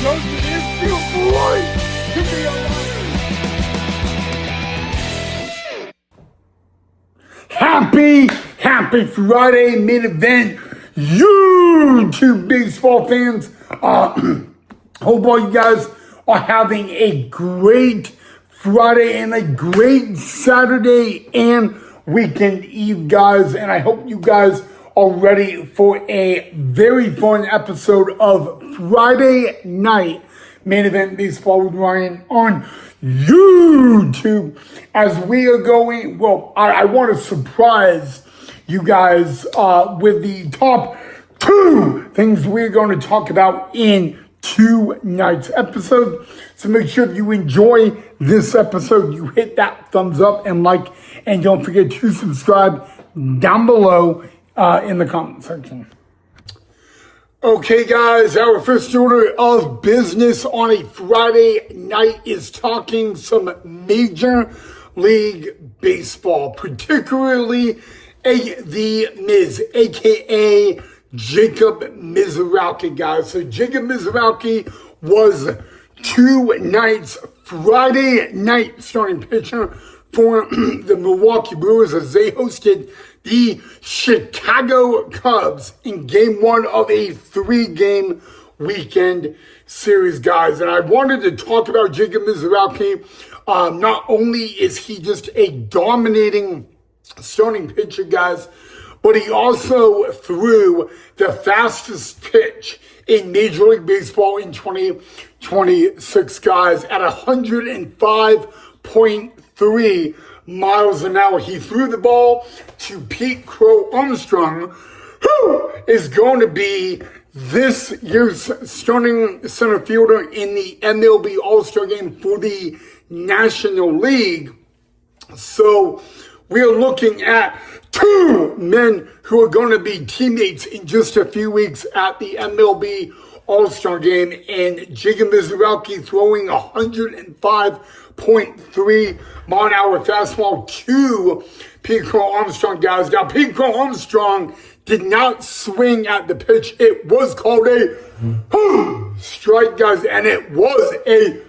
Jones, it is beautiful light to be alive. Happy Friday main event, YouTube baseball fans. Hope all you guys are having a great Friday and a great Saturday and weekend eve, guys. And I hope you guys are ready for a very fun episode of Friday Night Main Event Baseball with Ryan on YouTube. As we are going, well, I want to surprise you guys with the top 2 things we're going to talk about in tonight's episode. So make sure if you enjoy this episode, you hit that thumbs up and like, and don't forget to subscribe down below in the comment section. Okay, guys, our first order of business on a Friday night is talking some Major League Baseball, particularly the Miz, aka Jacob Mizrachi, guys. So Jacob Mizrachi was tonight's Friday night starting pitcher for the Milwaukee Brewers as they hosted the Chicago Cubs in game 1 of a 3-game weekend series, guys. And I wanted to talk about Jacob Mizrachi. Not only is he just a dominating starting pitcher, guys, but he also threw the fastest pitch in Major League Baseball in 2026, guys, at 105.3 miles an hour. He threw the ball to Pete Crow Armstrong, who is going to be this year's starting center fielder in the MLB All-Star Game for the National League. So we're looking at 2 men who are going to be teammates in just a few weeks at the MLB All-Star Game, and Jacob Mizrachi throwing 105.3 mile an hour fastball to Pete Crow Armstrong, guys. Now, Pete Crow Armstrong did not swing at the pitch. It was called a strike, guys, and it was a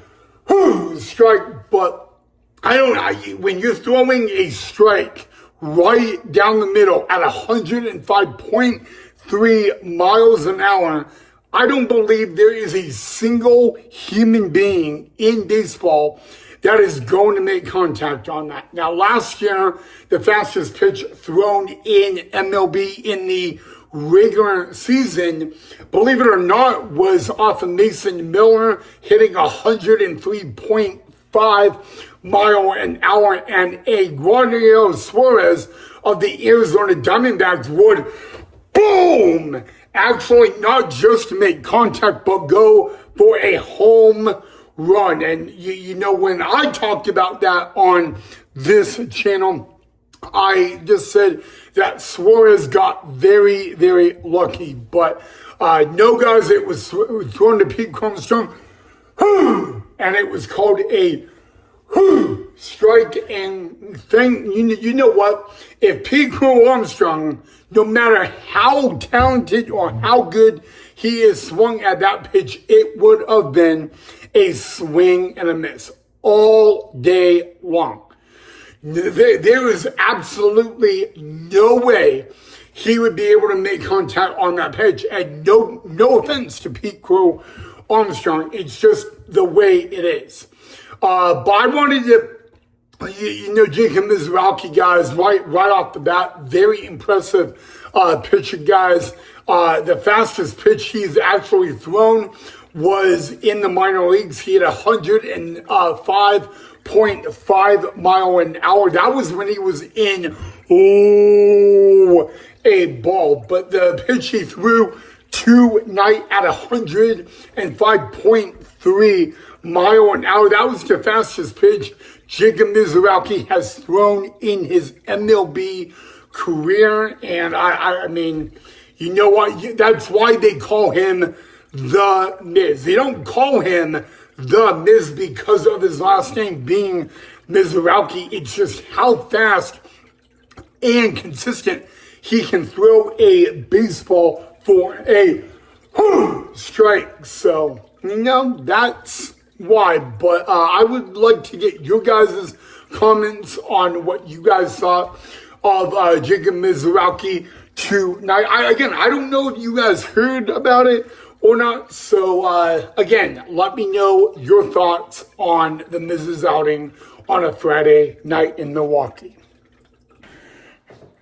strike, but I don't know, when you're throwing a strike right down the middle at 105.3 miles an hour, I don't believe there is a single human being in baseball that is going to make contact on that. Now, last year, the fastest pitch thrown in MLB in the regular season, believe it or not, was off of Mason Miller, hitting 103.5 mile an hour, and Eduardo Suarez of the Arizona Diamondbacks would, boom, actually not just make contact, but go for a home run. And you know, when I talked about that on this channel, I just said that Suarez got very, very lucky. But no, guys, it was thrown to Pete Armstrong, and it was called a strike. And thing, you know what? If Pete Crow Armstrong, no matter how talented or how good he is swung at that pitch, it would have been a swing and a miss all day long. There is absolutely no way he would be able to make contact on that pitch. And no offense to Pete Crow Armstrong, it's just the way it is. But I wanted to, Jacob Mizrachi, guys, right off the bat, very impressive pitcher, guys. The fastest pitch he's actually thrown was in the minor leagues. He had 105.5 mile an hour. That was when he was in a ball. But the pitch he threw tonight at 105.3 mile an hour, that was the fastest pitch Jacob Mizrachi has thrown in his MLB career. And I mean, you know what? That's why they call him the Miz. They don't call him the Miz because of his last name being Mizrachi. It's just how fast and consistent he can throw a baseball for a strike. So, that's why. But I would like to get your guys' comments on what you guys thought of Jacob Mizrachi tonight. I don't know if you guys heard about it or not. So, again, let me know your thoughts on the Miz's outing on a Friday night in Milwaukee.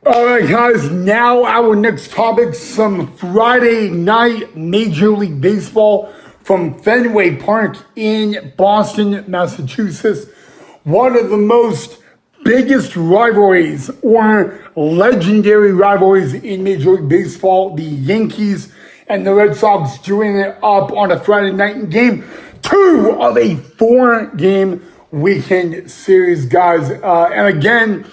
All right, guys, now our next topic, some Friday night Major League Baseball from Fenway Park in Boston, Massachusetts. One of the most biggest rivalries or legendary rivalries in Major League Baseball, the Yankees and the Red Sox doing it up on a Friday night in game 2 of a 4-game weekend series, guys. And again,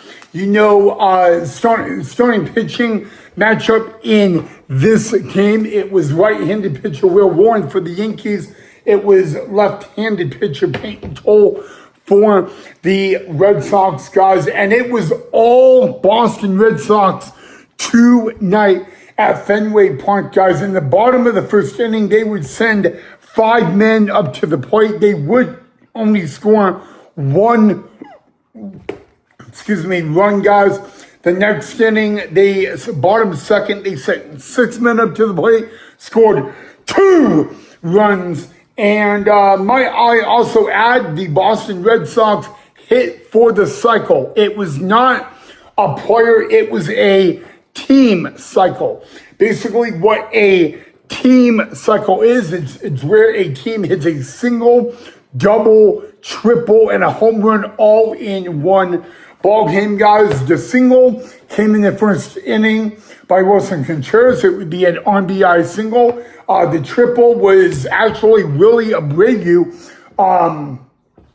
starting pitching matchup in this game, it was right-handed pitcher Will Warren for the Yankees. It was left-handed pitcher Peyton Toll for the Red Sox, guys. And it was all Boston Red Sox tonight at Fenway Park, guys. In the bottom of the first inning, they would send 5 men up to the plate. They would only score one run, guys. The next inning, bottom second, they sent 6 men up to the plate, scored 2 runs. And I also add the Boston Red Sox hit for the cycle. It was not a player, it was a team cycle. Basically, what a team cycle is, it's where a team hits a single, double, triple, and a home run all in one ball game, guys. The single came in the first inning by Wilson Contreras. It would be an RBI single. The triple was actually Willie Abreu.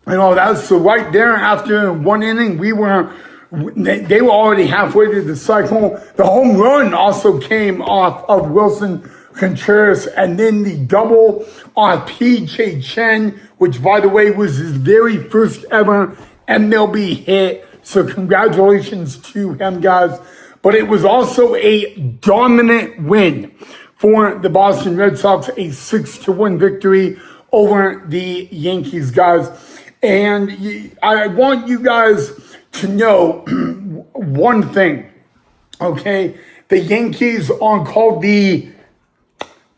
That's so right there after 1 inning, they were already halfway through the cycle. The home run also came off of Wilson Contreras, and then the double on P.J. Chen, which, by the way, was his very first ever MLB hit. So congratulations to him, guys. But it was also a dominant win for the Boston Red Sox, a 6-1 victory over the Yankees, guys. And I want you guys to know one thing, okay? The Yankees are called the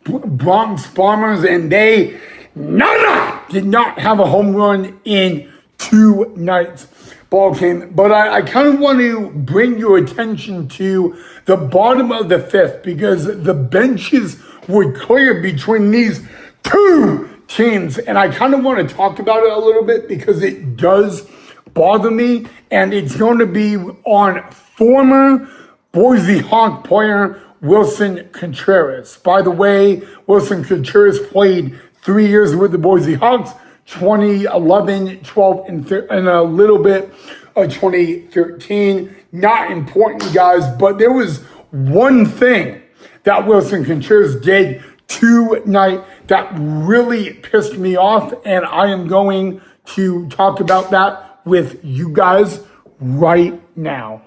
Bronx Bombers, and they did not have a home run in tonight's ball game. But I kind of want to bring your attention to the bottom of the 5th, because the benches were clear between these 2 teams. And I kind of want to talk about it a little bit because it does bother me. And it's going to be on former Boise Hawk player Wilson Contreras. By the way, Wilson Contreras played 3 years with the Boise Hawks, 2011, 12, and a little bit of 2013. Not important, guys, but there was one thing that Wilson Contreras did tonight that really pissed me off, and I am going to talk about that with you guys right now.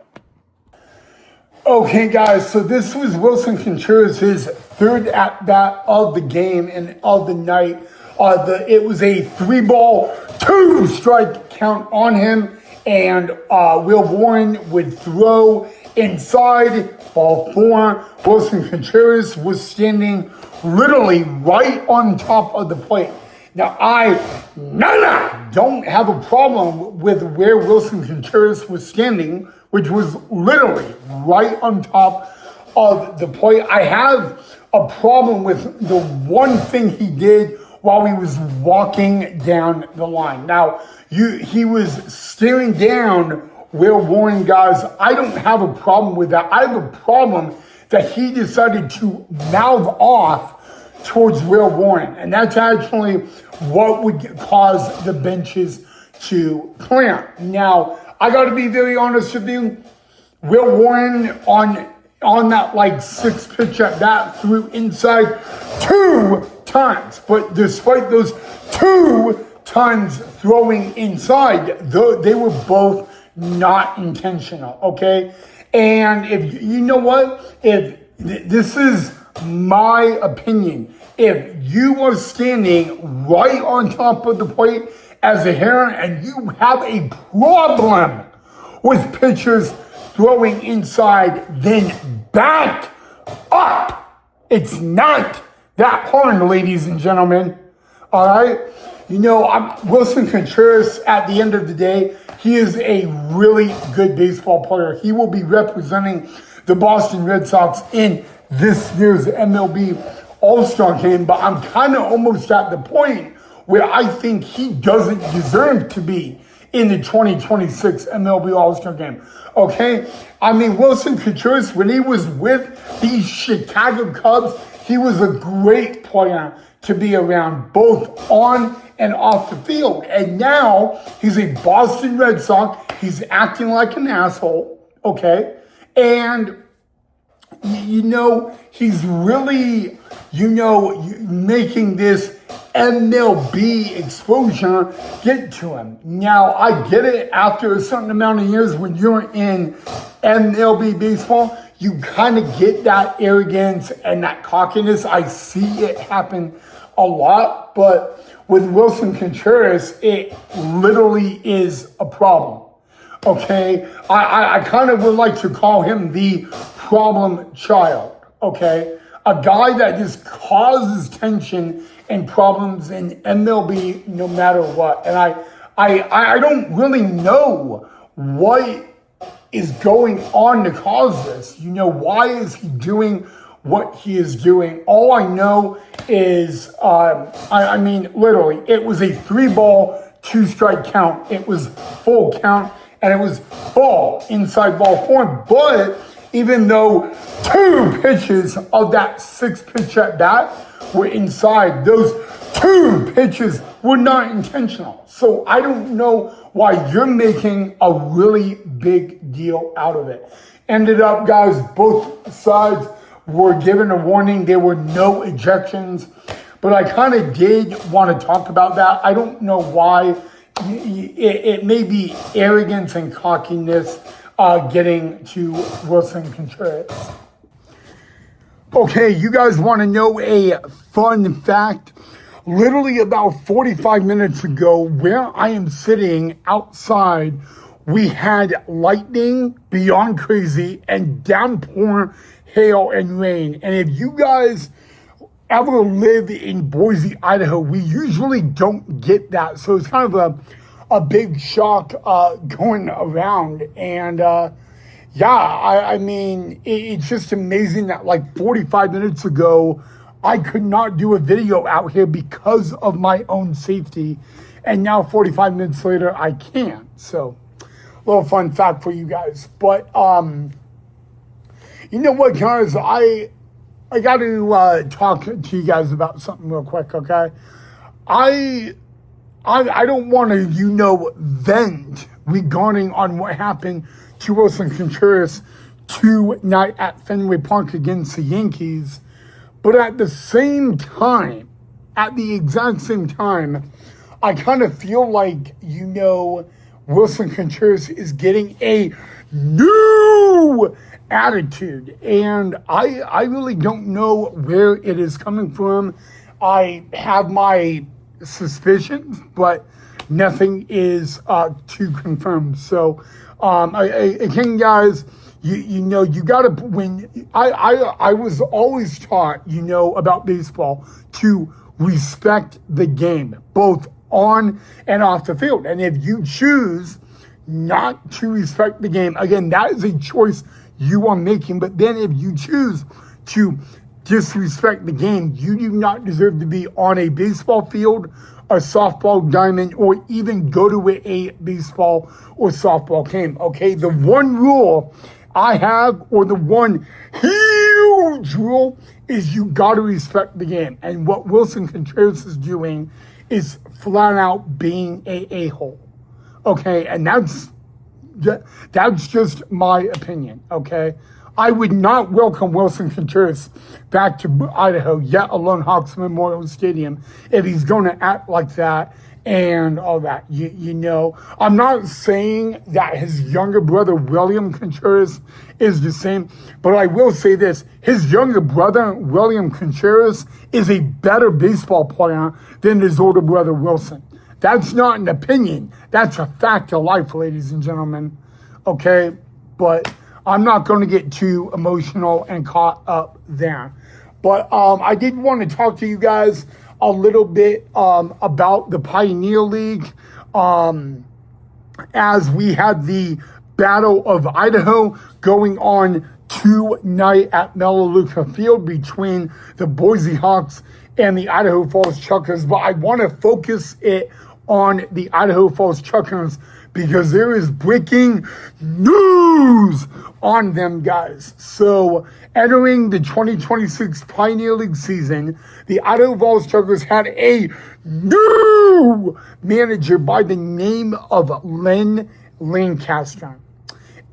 Okay, guys, so this was Wilson Contreras' his 3rd at-bat of the game and of the night. It was a 3-ball, 2-strike count on him, and Will Warren would throw inside ball 4. Wilson Contreras was standing literally right on top of the plate. Now, I don't have a problem with where Wilson Contreras was standing, which was literally right on top of the plate. I have a problem with the one thing he did while he was walking down the line. Now, he was staring down Will Warren, guys. I don't have a problem with that. I have a problem that he decided to mouth off towards Will Warren. And that's actually what would cause the benches to clear. Now, I got to be very honest with you. Will Warren on that 6-pitch at bat threw inside 2 times. But despite those 2 times throwing inside, they were both not intentional, okay? And if this is my opinion. If you are standing right on top of the plate as a hitter and you have a problem with pitchers throwing inside, then back up. It's not that hard, ladies and gentlemen. All right? Wilson Contreras, at the end of the day, he is a really good baseball player. He will be representing the Boston Red Sox in this year's MLB All-Star game, but I'm kind of almost at the point where I think he doesn't deserve to be in the 2026 MLB All-Star game. Okay? Wilson Contreras, when he was with the Chicago Cubs, he was a great player to be around, both on and off the field. And now he's a Boston Red Sox. He's acting like an asshole, okay? And, he's really, making this MLB exposure get to him. Now, I get it. After a certain amount of years, when you're in MLB baseball, you kind of get that arrogance and that cockiness. I see it happen a lot, but with Wilson Contreras, it literally is a problem. Okay? I kind of would like to call him the problem child. Okay? A guy that just causes tension and problems in MLB no matter what. And I don't really know what is going on to cause this. Why is he doing what he is doing? All I know is, literally, it was a 3-ball, 2-strike count. It was full count, and it was ball, inside ball form. But even though 2 pitches of that 6-pitch at bat were inside, those 2 pitches were not intentional. So I don't know why you're making a really big deal out of it. Ended up, guys, both sides were given a warning. There were no ejections. But I kind of did want to talk about that. I don't know why. It may be arrogance and cockiness getting to Wilson Contreras. Okay, you guys want to know a fun fact? Literally about 45 minutes ago, where I am sitting outside, we had lightning beyond crazy and downpour, hail, and rain. And if you guys ever live in Boise, Idaho, we usually don't get that. So it's kind of a big shock going around. And it's just amazing that like 45 minutes ago, I could not do a video out here because of my own safety. And now 45 minutes later, I can. So a little fun fact for you guys. But you know what, guys? I got to talk to you guys about something real quick, okay? I don't want to, vent regarding on what happened to Wilson Contreras tonight at Fenway Park against the Yankees. But at the same time, at the exact same time, I kind of feel like, Wilson Contreras is getting a new attitude. And I really don't know where it is coming from. I have my suspicions, but nothing is to confirm. So, again, guys, you gotta, when I was always taught, about baseball to respect the game, both on and off the field. And if you choose not to respect the game, again, that is a choice you are making. But then if you choose to disrespect the game, you do not deserve to be on a baseball field, a softball diamond, or even go to a baseball or softball game. Okay, the one rule I have, or the one huge rule, is you got to respect the game. And what Wilson Contreras is doing is flat out being a a-hole. Okay, and that's just my opinion. Okay, I would not welcome Wilson Contreras back to Idaho, yet alone Hawks Memorial Stadium, if he's going to act like that and all that. You know, I'm not saying that his younger brother, William Contreras, is the same, but I will say this. His younger brother, William Contreras, is a better baseball player than his older brother, Wilson. That's not an opinion. That's a fact of life, ladies and gentlemen. Okay? But I'm not going to get too emotional and caught up there. But I did want to talk to you guys a little bit about the Pioneer League as we had the Battle of Idaho going on tonight at Melaleuca Field between the Boise Hawks and the Idaho Falls Chuckers. But I want to focus it on the Idaho Falls Chuckers because there is breaking news on them, guys. So entering the 2026 Pioneer League season, the Idaho Falls Chuckers had a new manager by the name of Len Lancaster.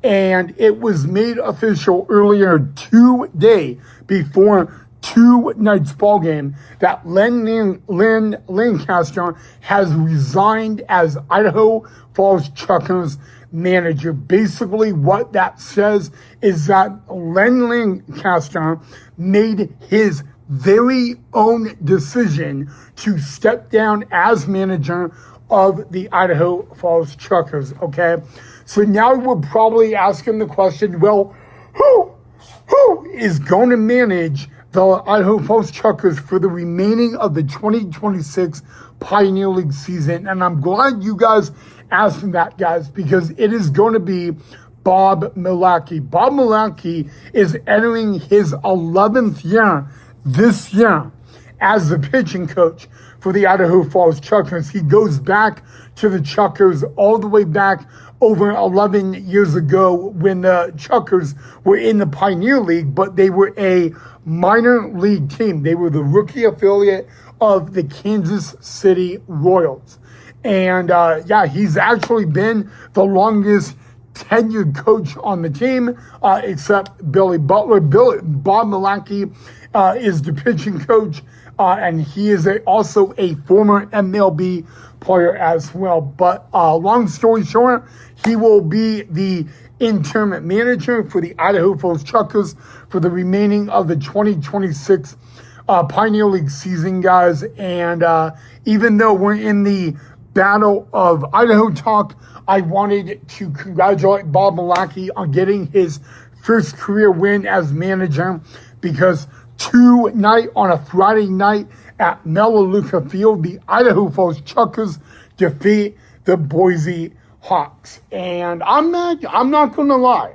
And it was made official earlier today before tonight's ball game that Len Lancaster has resigned as Idaho Falls Chuckers manager. Basically, what that says is that Len Lancaster made his very own decision to step down as manager of the Idaho Falls Chuckers, okay? So now we're probably asking the question, well, who is going to manage the Idaho Falls Chuckers for the remaining of the 2026 Pioneer League season? And I'm glad you guys asked that, guys, because it is going to be Bob Milacki. Bob Milacki is entering his 11th year this year as the pitching coach for the Idaho Falls Chuckers. He goes back to the Chuckers all the way back over 11 years ago when the Chuckers were in the Pioneer League, but they were a minor league team. They were the rookie affiliate of the Kansas City Royals. And he's actually been the longest tenured coach on the team, except Billy Butler. Bob Milacki is the pitching coach, and he is also a former MLB player as well. But long story short, he will be the interim manager for the Idaho Falls Chuckers for the remaining of the 2026 Pioneer League season, guys. And even though we're in the Battle of Idaho talk, I wanted to congratulate Bob Milacki on getting his first career win as manager, because tonight on a Friday night at Melaleuca Field, the Idaho Falls Chuckers defeat the Boise Hawks. And I'm not going to lie.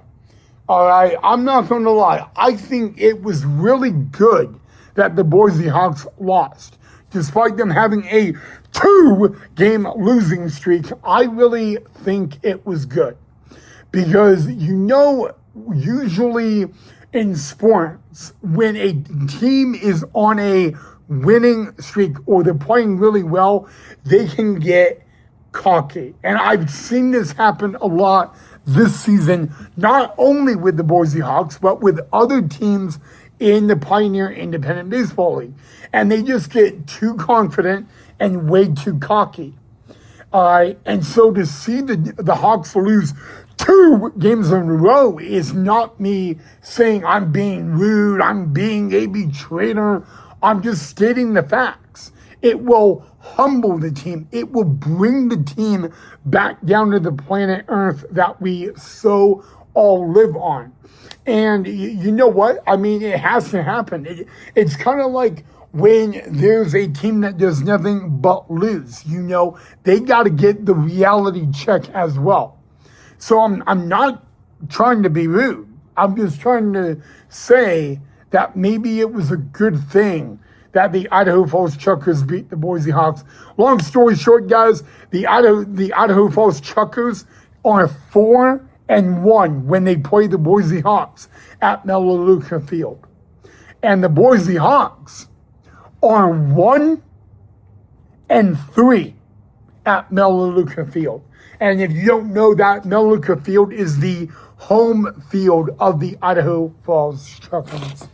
All right, I'm not going to lie. I think it was really good that the Boise Hawks lost, despite them having a 2-game losing streak. I really think it was good because, usually in sports, when a team is on a winning streak or they're playing really well, they can get cocky. And I've seen this happen a lot this season, not only with the Boise Hawks, but with other teams in the Pioneer Independent Baseball League. And they just get too confident and way too cocky. And so to see the Hawks lose 2 games in a row is not me saying I'm being rude, I'm being a betrayer. I'm just stating the facts. It will humble the team. It will bring the team back down to the planet Earth that we so all live on. And you know what? I mean, it has to happen. It's kind of like when there's a team that does nothing but lose. They got to get the reality check as well. So I'm not trying to be rude. I'm just trying to say that maybe it was a good thing that the Idaho Falls Chuckers beat the Boise Hawks. Long story short, guys, the Idaho Falls Chuckers are 4-1 when they play the Boise Hawks at Melaleuca Field. And the Boise Hawks are 1-3 at Melaleuca Field. And if you don't know that, Melaleuca Field is the home field of the Idaho Falls Truckers.